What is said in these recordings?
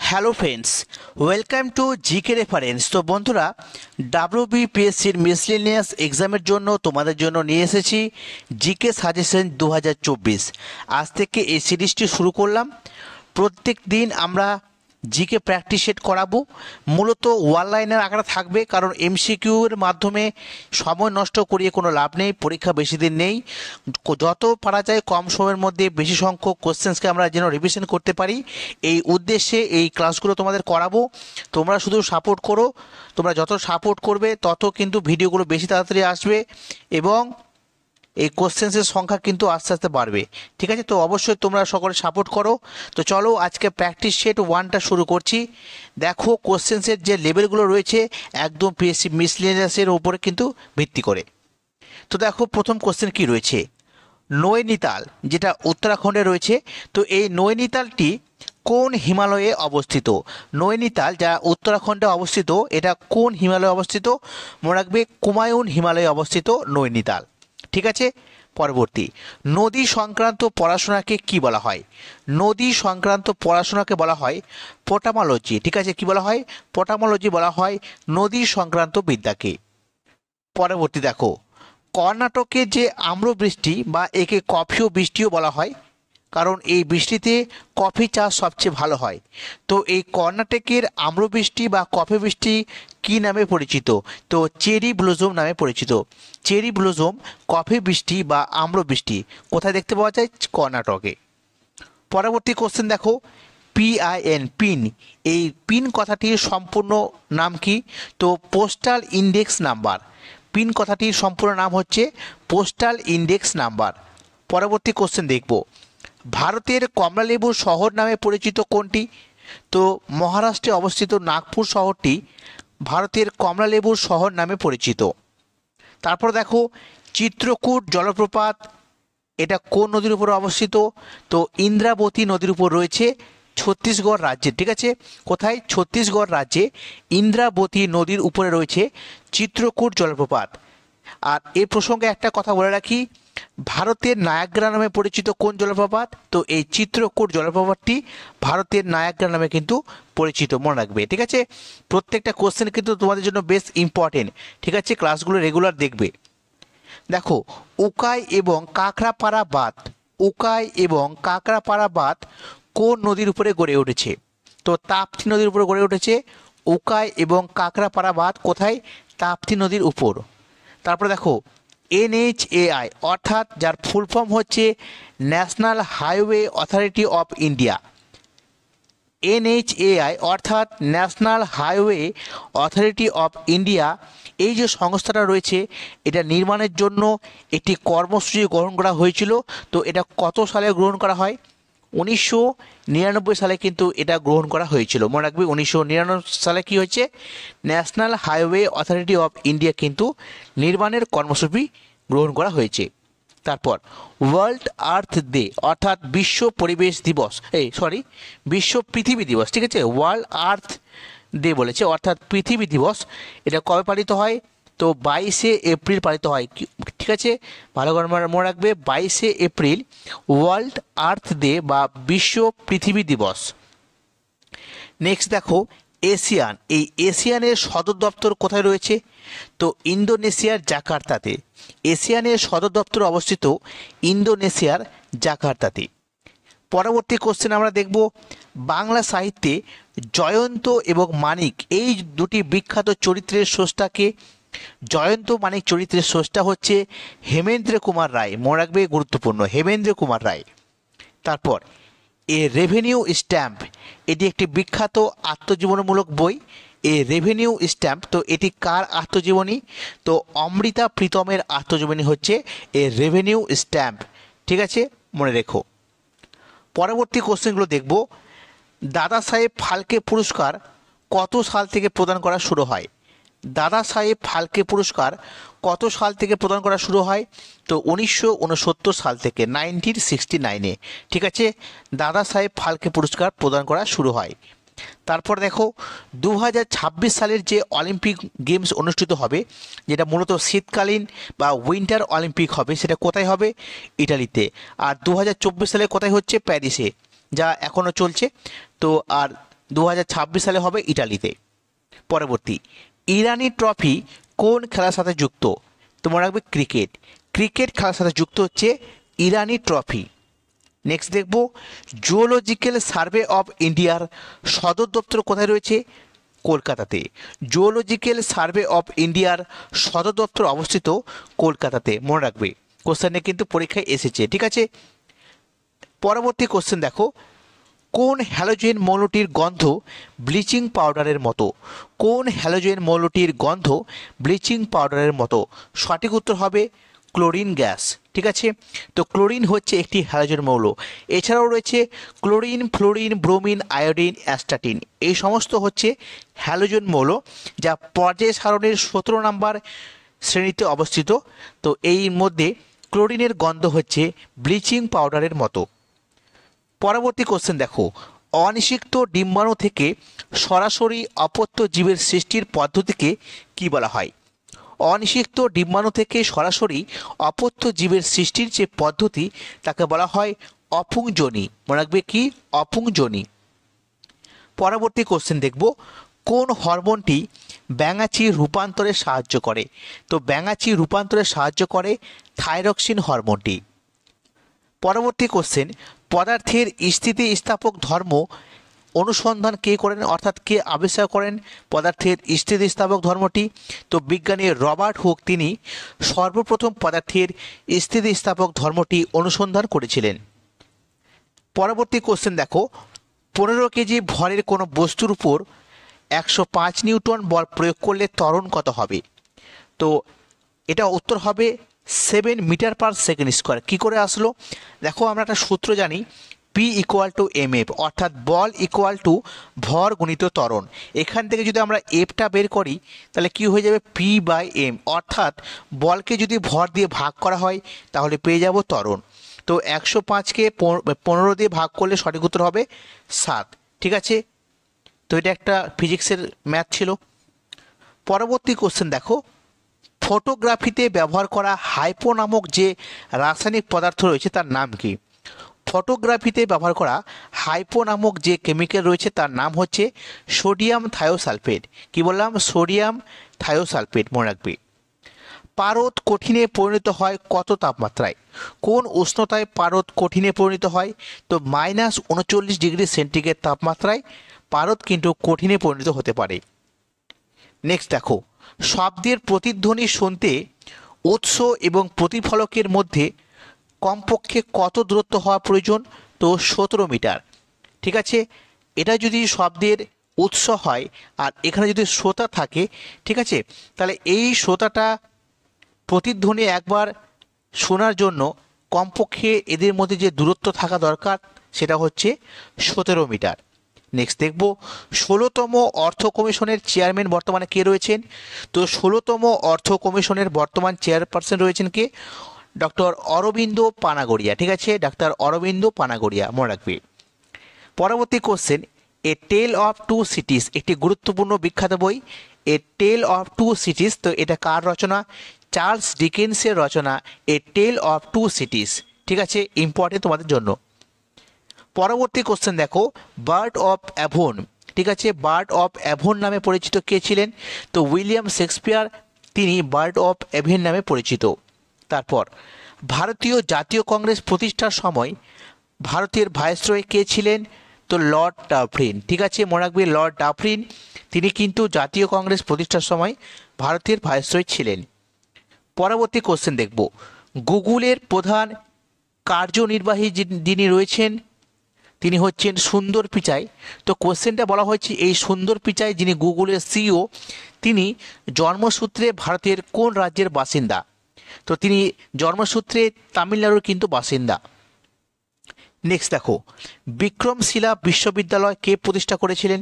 Hello friends, welcome to GK reference. তো বন্ধুরা, ডাব্লিউবিপিএসসির miscellaneous এক্সামের জন্য তোমাদের জন্য নিয়ে এসেছি জিকে সাজেশন 2024। আজ থেকে এই সিরিজটি শুরু করলাম। প্রত্যেক দিন আমরা জিকে প্র্যাকটিস সেট করাবো। মূলত ওয়ান লাইনের আকারে থাকবে, কারণ এমসিকিউর মাধ্যমে সময় নষ্ট করিয়ে কোনো লাভ নেই। পরীক্ষা বেশি দিন নেই, যত পারা যায় কম সময়ের মধ্যে বেশি সংখ্যক কোশ্চেন্সকে আমরা যেন রিভিশন করতে পারি, এই উদ্দেশ্যে এই ক্লাসগুলো তোমাদের করাবো। তোমরা শুধু সাপোর্ট করো। তোমরা যত সাপোর্ট করবে তত কিন্তু ভিডিওগুলো বেশি তাড়াতাড়ি আসবে এবং এই কোশ্চেন্সের সংখ্যা কিন্তু আস্তে আস্তে বাড়বে। ঠিক আছে, তো অবশ্যই তোমরা সকলে সাপোর্ট করো। তো চলো আজকে প্র্যাকটিস সেট 1টা শুরু করছি। দেখো কোশ্চেন্সের যে লেভেলগুলো রয়েছে একদম পিএসসি মিসলেনিয়াসের উপরে কিন্তু ভিত্তি করে। তো দেখো প্রথম কোশ্চেন কি রয়েছে, নৈনিতাল যেটা উত্তরাখণ্ডে রয়েছে। তো এই নৈনিতালটি কোন হিমালয়ে অবস্থিত? নৈনিতাল যা উত্তরাখণ্ডে অবস্থিত, এটা কোন হিমালয়ে অবস্থিত? মনে রাখবে কুমায়ুন হিমালয়ে অবস্থিত নৈনিতাল। ঠিক আছে, পরবর্তী, নদী সংক্রান্ত পড়াশোনাকে কি বলা হয়? নদী সংক্রান্ত পড়াশোনাকে বলা হয় পোটামোলজি। ঠিক আছে, কি বলা হয়? পোটামোলজি বলা হয় নদী সংক্রান্ত বিদ্যাকে। পরবর্তী দেখো, কর্ণাটকে যে আম্রবৃষ্টি বা একে কফিও বৃষ্টিও বলা হয়, কারণ এই বৃষ্টিতে কফি চাষ সবচেয়ে ভালো হয়। তো এই কর্ণাটকের আম্রবৃষ্টি বা কফি বৃষ্টি কী নামে পরিচিত? তো চেরি ব্লজম নামে পরিচিত। চেরি ব্লজম, কফি বৃষ্টি বা আম্রবৃষ্টি কোথায় দেখতে পাওয়া যায়? কর্ণাটকে। পরবর্তী কোশ্চেন দেখো, পিআইএন, পিন, এই পিন কথাটির সম্পূর্ণ নাম কি? তো পোস্টাল ইন্ডেক্স নাম্বার। পিন কথাটির সম্পূর্ণ নাম হচ্ছে পোস্টাল ইন্ডেক্স নাম্বার। পরবর্তী কোশ্চেন দেখব, ভারতের কমলালেবুর শহর নামে পরিচিত কোনটি? তো মহারাষ্ট্রে অবস্থিত নাগপুর শহরটি ভারতের কমলালেবুর শহর নামে পরিচিত। তারপর দেখো, চিত্রকূট জলপ্রপাত এটা কোন নদীর উপর অবস্থিত? তো ইন্দ্রাবতী নদীর উপর রয়েছে ছত্তিশগড় রাজ্যে। ঠিক আছে, কোথায়? ছত্তিশগড় রাজ্যে ইন্দ্রাবতী নদীর উপরে রয়েছে চিত্রকূট জলপ্রপাত। আর এই প্রসঙ্গে একটা কথা বলে রাখি, ভারতের নায়াগ্রা নামে পরিচিত কোন জলপ্রপাত? তো এই চিত্রকূট জলপ্রপাতটি ভারতের নায়াগ্রা নামে কিন্তু পরিচিত, মনে রাখবে। ঠিক আছে, প্রত্যেকটা কোশ্চেন কিন্তু তোমাদের জন্য বেশ ইম্পর্টেন্ট। ঠিক আছে, ক্লাসগুলো রেগুলার দেখবে। দেখো, উকাই এবং কাঁকড়াপাড়া বাঁধ, উকাই এবং কাঁকড়াপাড়া বাঁধ কোন নদীর উপরে গড়ে উঠেছে? তো তাপ্তি নদীর উপরে গড়ে উঠেছে উকাই এবং কাঁকড়াপাড়া বাঁধ। কোথায়? তাপ্তি নদীর উপর। তারপরে দেখো, এনএইচএআই অর্থাৎ যার ফুল ফর্ম হচ্ছে National Highway Authority of India. NHAI অর্থাৎ National Highway Authority of India, এই যে সংস্থাটা রয়েছে এটা নির্মাণের জন্য একটি কর্মসূচি গ্রহণ করা হয়েছিল। তো এটা কত সালে গ্রহণ করা হয়? 1999 সালে কিন্তু এটা গ্রহণ করা হয়েছিল, মনে রাখবে। 1999 সালে কি হয়েছে? National Highway Authority of India কিন্তু নির্মাণের কর্মসূচি গ্রহণ করা হয়েছে। তারপর ওয়ার্ল্ড আর্থ ডে অর্থাৎ বিশ্ব পরিবেশ দিবস, বিশ্ব পৃথিবী দিবস। ঠিক আছে, ওয়ার্ল্ড আর্থ ডে বলেছে অর্থাৎ পৃথিবী দিবস। এটা কবে পালিত হয়? তো 22শে এপ্রিল পালিত হয়। ঠিক আছে, ভালো করে মনে রাখবে, 22শে এপ্রিল ওয়ার্ল্ড আর্থ ডে বা বিশ্ব পৃথিবী দিবস। নেক্সট দেখো, এশিয়ান, এই এশিয়ানের সদর দপ্তর কোথায় রয়েছে? তো ইন্দোনেশিয়ার জাকার্তাতে। এশিয়ানের সদর দপ্তর অবস্থিত ইন্দোনেশিয়ার জাকার্তাতে। পরবর্তী কোশ্চেন আমরা দেখব, বাংলা সাহিত্যে জয়ন্ত এবং মানিক এই দুটি বিখ্যাত চরিত্রের স্রষ্টাকে? জয়ন্ত মানিক চরিত্রের স্রষ্টা হচ্ছে হেমেন্দ্র কুমার রায়, মনে রাখবে, গুরুত্বপূর্ণ, হেমেন্দ্র কুমার রায়। তারপর এ রেভিনিউ স্ট্যাম্প, এটি একটি বিখ্যাত আত্মজীবনীমূলক বই। এ রেভিনিউ স্ট্যাম্প, তো এটি কার আত্মজীবনী? তো অমৃতা প্রীতমের আত্মজীবনী হচ্ছে এ রেভিনিউ স্ট্যাম্প। ঠিক আছে, মনে রেখো। পরবর্তী কোশ্চেনগুলো দেখব, দাদা সাহেব ফালকে পুরস্কার কত সাল থেকে প্রদান করা শুরু হয়? দাদা সাহেব ফালকে পুরস্কার কত সাল থেকে প্রদান করা শুরু হয়? তো 1969 সাল থেকে, 1969-এ। ঠিক আছে, দাদা সাহেব ফালকে পুরস্কার প্রদান করা শুরু হয়। তারপর দেখো, 2026 সালের যে অলিম্পিক গেমস অনুষ্ঠিত হবে, যেটা মূলত শীতকালীন বা উইন্টার অলিম্পিক হবে, সেটা কোথায় হবে? ইটালিতে। আর 2024 সালে কোথায় হচ্ছে? প্যারিসে, যা এখনও চলছে। তো আর 2026 সালে হবে ইটালিতে। পরবর্তী, ইরানি ট্রফি কোন খেলার সাথে যুক্ত? তো মনে রাখবে ক্রিকেট। ক্রিকেট খেলার সাথে যুক্ত হচ্ছে ইরানি ট্রফি। নেক্সট দেখব, জুওলজিক্যাল সার্ভে অফ ইন্ডিয়ার সদর দপ্তর কোথায় রয়েছে? কলকাতাতে। জুওলজিক্যাল সার্ভে অফ ইন্ডিয়ার সদর দপ্তর অবস্থিত কলকাতাতে, মনে রাখবে। কোশ্চেনে কিন্তু পরীক্ষায় এসেছে, ঠিক আছে। পরবর্তী কোশ্চেন দেখো, কোন হ্যালোজেন মৌলটির গন্ধ ব্লিচিং পাউডারের মতো? কোন হ্যালোজেন মৌলটির গন্ধ ব্লিচিং পাউডারের মতো? সঠিক উত্তর হবে ক্লোরিন গ্যাস, ঠিক আছে। তো ক্লোরিন হচ্ছে একটি হ্যালোজেন মৌল। এছাড়াও রয়েছে chlorine, fluorine, bromine, iodine, astatine. এই সমস্ত হচ্ছে হ্যালোজেন মৌল, যা পর্যায় সারণীর 17 নম্বর শ্রেণীতে অবস্থিত। তো এই মধ্যে ক্লোরিনের গন্ধ হচ্ছে ব্লিচিং পাউডারের মতো। পরবর্তী কোশ্চেন দেখো, অনিষিক্ত ডিম্বাণু থেকে সরাসরি অপত্য জীবের সৃষ্টির পদ্ধতিকে কি বলা হয়? অনিষিক্ত ডিম্বাণু থেকে সরাসরি অপত্য জীবের সৃষ্টির যে পদ্ধতি তাকে বলা হয় অপুংজনি। মনে রাখবে কি? অপুংজনি। পরবর্তী কোশ্চেন দেখব, কোন হরমোনটি ব্যাঙাচি রূপান্তরে সাহায্য করে? তো ব্যাঙাচি রূপান্তরে সাহায্য করে থাইরক্সিন হরমোনটি। পরবর্তী কোশ্চেন, পদার্থের স্থিতিস্থাপক ধর্ম অনুসন্ধান কে করেন, অর্থাৎ কে আবিষ্কার করেন পদার্থের স্থিতিস্থাপক ধর্মটি? তো বিজ্ঞানী রবার্ট হুক তিনি সর্বপ্রথম পদার্থের স্থিতিস্থাপক ধর্মটি অনুসন্ধান করেছিলেন। পরবর্তী কোশ্চেন দেখো, 15 কেজি ভরের কোনো বস্তুর উপর 105 নিউটন বল প্রয়োগ করলে ত্বরণ কত হবে? তো এটা উত্তর হবে 7 মিটার পার সেকেন্ড স্কোয়ার। কী করে আসলো? দেখো, আমরা একটা সূত্র জানি, P equal to M F, অর্থাৎ বল ইকুয়াল টু ভর গুণিত ত্বরণ। এখান থেকে যদি আমরা এফটা বের করি তাহলে কি হয়ে যাবে? পি বাই এম, অর্থাৎ বলকে যদি ভর দিয়ে ভাগ করা হয় তাহলে পেয়ে যাব ত্বরণ। তো 105কে 15 দিয়ে ভাগ করলে সঠিক উত্তর হবে 7, ঠিক আছে। তো এটা একটা ফিজিক্সের ম্যাথ ছিল। পরবর্তী কোশ্চেন দেখো, ফটোগ্রাফিতে ব্যবহার করা হাইপো নামক যে রাসায়নিক পদার্থ রয়েছে তার নাম কি? ফটোগ্রাফিতে ব্যবহার করা হাইপো নামক যে কেমিক্যাল রয়েছে তার নাম হচ্ছে সোডিয়াম থায়োসালফেট। কি বললাম? সোডিয়াম থায়োসালফেট, মনে রাখবে। পারদ কঠিনে পরিণত হয় কত তাপমাত্রায়? কোন উষ্ণতায় পারদ কঠিনে পরিণত হয়? তো -39 ডিগ্রি সেন্টিগ্রেড তাপমাত্রায় পারদ কিন্তু কঠিনে পরিণত হতে পারে। নেক্সট দেখো, শব্দের প্রতিধ্বনি শুনতে উৎস এবং প্রতিফলকের মধ্যে কমপক্ষে কত দূরত্ব হওয়া প্রয়োজন? তো 17 মিটার, ঠিক আছে। এটা যদি শব্দের উৎস হয় আর এখানে যদি শ্রোতা থাকে, ঠিক আছে, তাহলে এই শ্রোতাটা প্রতিধ্বনি একবার শোনার জন্য কমপক্ষে এদের মধ্যে যে দূরত্ব থাকা দরকার সেটা হচ্ছে 17 মিটার। নেক্সট দেখব, 16তম অর্থ কমিশনের চেয়ারম্যান বর্তমানে কে রয়েছেন? তো 16তম অর্থ কমিশনের বর্তমান চেয়ারপারসন রয়েছেন কে? ডক্টর অরবিন্দ পানাগড়িয়া, ঠিক আছে, ডাক্তার অরবিন্দ পানাগড়িয়া, মনে রাখবে। পরবর্তী question, a tale of two cities একটি গুরুত্বপূর্ণ বিখ্যাত বই। A tale of two cities, তো এটা কার রচনা? চার্লস ডিকেন্সের রচনা a tale of two cities, ঠিক আছে, ইম্পর্টেন্ট তোমাদের জন্য। পরবর্তী কোশ্চেন দেখো, বার্ড অফ অ্যাভন, ঠিক আছে, বার্ড অফ অ্যাভন নামে পরিচিত কে ছিলেন? তো উইলিয়াম শেক্সপিয়ার তিনি বার্ড অফ অ্যাভন নামে পরিচিত। তারপর ভারতীয় জাতীয় কংগ্রেস প্রতিষ্ঠার সময় ভারতের ভাইসরয় কে ছিলেন? তো লর্ড ডাফরিন, ঠিক আছে, মনে রাখবে লর্ড ডাফরিন তিনি কিন্তু জাতীয় কংগ্রেস প্রতিষ্ঠার সময় ভারতের ভাইসরয় ছিলেন। পরবর্তী কোশ্চেন দেখব, গুগলের প্রধান কার্যনির্বাহী যিনি রয়েছেন তিনি হচ্ছেন সুন্দর পিচাই। তো কোশ্চেনটা বলা হয়েছে, এই সুন্দর পিচাই যিনি গুগলের সিইও তিনি জন্মসূত্রে ভারতের কোন রাজ্যের বাসিন্দা? তো তিনি জন্মসূত্রে তামিলনাড়ুর কিন্তু বাসিন্দা। নেক্সট দেখো, বিক্রমশিলা বিশ্ববিদ্যালয় কে প্রতিষ্ঠা করেছিলেন?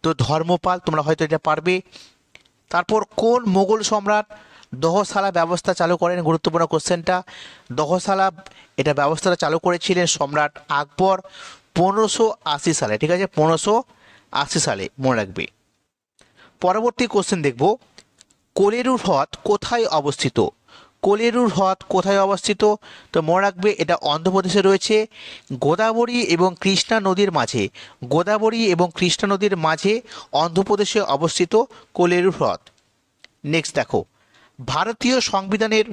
তো ধর্মপাল, তোমরা হয়তো এটা পারবে। তারপর কোন মোগল সম্রাট দহশালা ব্যবস্থা চালু করেন? গুরুত্বপূর্ণ কোশ্চেনটা। দহশালা এটা ব্যবস্থাটা চালু করেছিলেন সম্রাট আকবর 1580 সালে, ঠিক আছে, 1580 সালে, মনে রাখবে। পরবর্তী কোশ্চেন দেখব, কোলেরু হ্রদ কোথায় অবস্থিত? কোলেরুর হ্রদ কোথায় অবস্থিত? তো মনে রাখবে এটা অন্ধ্রপ্রদেশে রয়েছে, গোদাবরী এবং কৃষ্ণা নদীর মাঝে, গোদাবরী এবং কৃষ্ণা নদীর মাঝে অন্ধ্রপ্রদেশে অবস্থিত কোলেরুর হ্রদ। নেক্সট দেখো, ভারতীয় সংবিধানের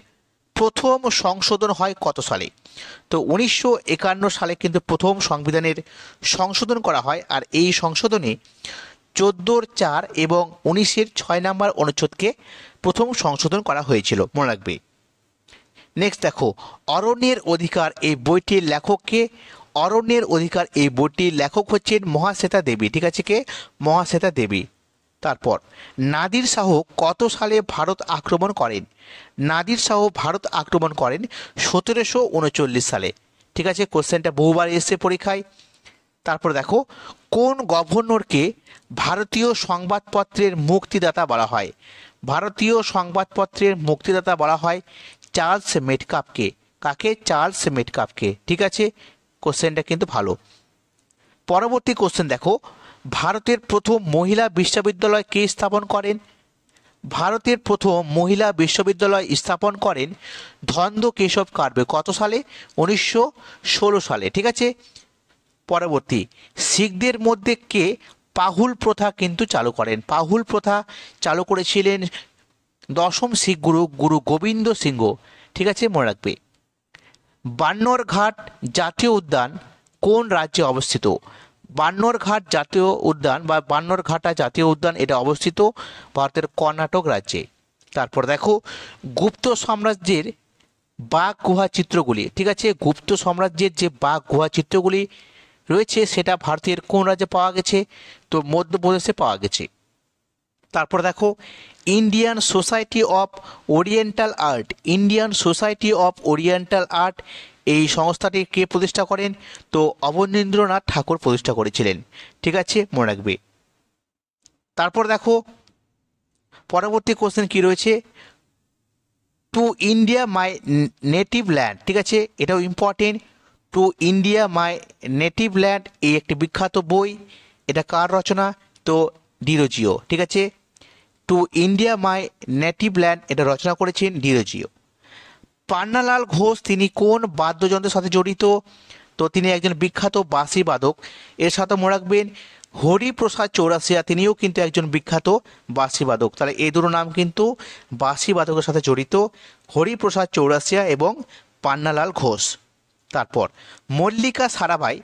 প্রথম সংশোধন হয় কত সালে? তো 1951 সালে কিন্তু প্রথম সংবিধানের সংশোধন করা হয়, আর এই সংশোধনে 14(4) এবং 19(6) নম্বর অনুচ্ছেদকে প্রথম সংশোধন করা হয়েছিল, মনে রাখবে। নেক্সট দেখো, অরণ্যের অধিকার এই বইটির লেখককে? অরণ্যের অধিকার এই বইটির লেখক হচ্ছেন মহাশ্বেতা দেবী, ঠিক আছে, কে? মহাশ্বেতা দেবী। তারপর নাদির শাহ কত সালে ভারত আক্রমণ করেন? নাদির শাহ ভারত আক্রমণ করেন 1739 সালে, ঠিক আছে, কোশ্চেনটা বহুবার এসেছে পরীক্ষায়। তারপর দেখো, কোন গভর্নরকে ভারতীয় সংবাদপত্রের মুক্তিদাতা বলা হয়? ভারতীয় সংবাদপত্রের মুক্তিদাতা বলা হয় চার্লস মেটকাফকে। কাকে? চার্লস মেটকাফকে, ঠিক আছে, কোশ্চেনটা কিন্তু ভালো। পরবর্তী কোশ্চেন দেখো, ভারতের প্রথম মহিলা বিশ্ববিদ্যালয় কে স্থাপন করেন? ভারতের প্রথম মহিলা বিশ্ববিদ্যালয় স্থাপন করেন ধন্দ কেশব কারবে। কত সালে? 1916 সালে, ঠিক আছে। পরবর্তী, শিখদের মধ্যে কে পাহুল প্রথা কিন্তু চালু করেন? পাহুল প্রথা চালু করেছিলেন দশম শিখ গুরু গুরু গোবিন্দ সিংহ, ঠিক আছে, মনে রাখবে। বান্নরঘাট জাতীয় উদ্যান কোন রাজ্যে অবস্থিত? বান্নরঘাট জাতীয় উদ্যান বা বান্নরঘাটা জাতীয় উদ্যান এটা অবস্থিত ভারতের কর্ণাটক রাজ্যে। তারপর দেখো, গুপ্ত সাম্রাজ্যের বাঘ গুহা চিত্রগুলি, ঠিক আছে, গুপ্ত সাম্রাজ্যের যে বাঘ গুহা চিত্রগুলি রয়েছে সেটা ভারতের কোন রাজ্যে পাওয়া গেছে? তো মধ্যপ্রদেশে পাওয়া গেছে। তারপর দেখো, Indian society of oriental art, Indian society of oriental art এই সংস্থাটি কে প্রতিষ্ঠা করেন? তো অবনীন্দ্রনাথ ঠাকুর প্রতিষ্ঠা করেছিলেন, ঠিক আছে, মনে রাখবে। তারপর দেখো, পরবর্তী কোশ্চেন কি রয়েছে? To India my native land, ঠিক আছে, এটাও important. To India my native land এই একটি বিখ্যাত বই, এটা কার রচনা? তো ডিরোজিও, ঠিক আছে। To India my native land এটা রচনা করেছেন ডিরোজিও। পান্নালাল ঘোষ তিনি কোন বাদ্যযন্ত্রের সাথে জড়িত? তো তিনি একজন বিখ্যাত বাঁশি বাদক। এর সাথে মনে রাখবেন হরিপ্রসাদ চৌরাসিয়া, তিনিও কিন্তু একজন বিখ্যাত বাঁশি বাদক। তাহলে এই দুটো নাম কিন্তু বাঁশি বাদকের সাথে জড়িত, হরিপ্রসাদ চৌরাসিয়া এবং পান্নালাল ঘোষ। তারপর মল্লিকা সারাভাই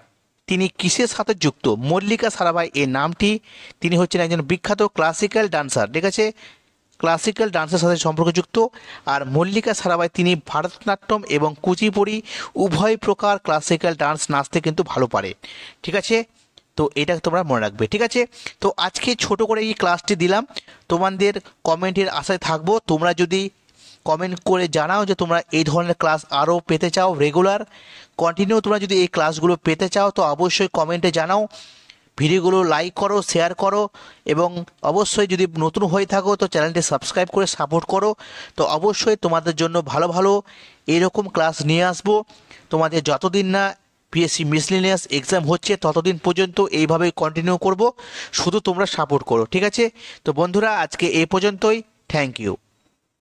তিনি কিসের সাথে যুক্ত? মল্লিকা সারাভাই এই নামটি, তিনি হচ্ছেন একজন বিখ্যাত ক্লাসিক্যাল ডান্সার, ঠিক আছে, ক্লাসিক্যাল ডান্সের সাথে সম্পর্কযুক্ত। আর মল্লিকা সারাভাই তিনি ভারতনাট্যম এবং কুচিপুড়ি উভয় প্রকার ক্লাসিক্যাল ডান্স নাচতে কিন্তু ভালো পারে, ঠিক আছে। তো এটা তোমরা মনে রাখবে, ঠিক আছে। তো আজকে ছোট করে এই ক্লাসটি দিলাম, তোমাদের কমেন্টের আশায় থাকবো। তোমরা যদি কমেন্ট করে জানাও যে তোমরা এই ধরনের ক্লাস আরও পেতে চাও, রেগুলার কন্টিনিউ তোমরা যদি এই ক্লাসগুলো পেতে চাও তো অবশ্যই কমেন্টে জানাও। ভিডিওগুলো লাইক করো, শেয়ার করো, এবং অবশ্যই যদি নতুন হয়ে থাকো তো চ্যানেলটি সাবস্ক্রাইব করে সাপোর্ট করো। তো অবশ্যই তোমাদের জন্য ভালো ভালো এরকম ক্লাস নিয়ে আসবো। তোমাদের যতদিন না পিএসসি মিসলেনিয়াস এক্সাম হচ্ছে ততদিন পর্যন্ত এইভাবেই কন্টিনিউ করব, শুধু তোমরা সাপোর্ট করো, ঠিক আছে। তো বন্ধুরা আজকে এই পর্যন্তই, থ্যাংক ইউ।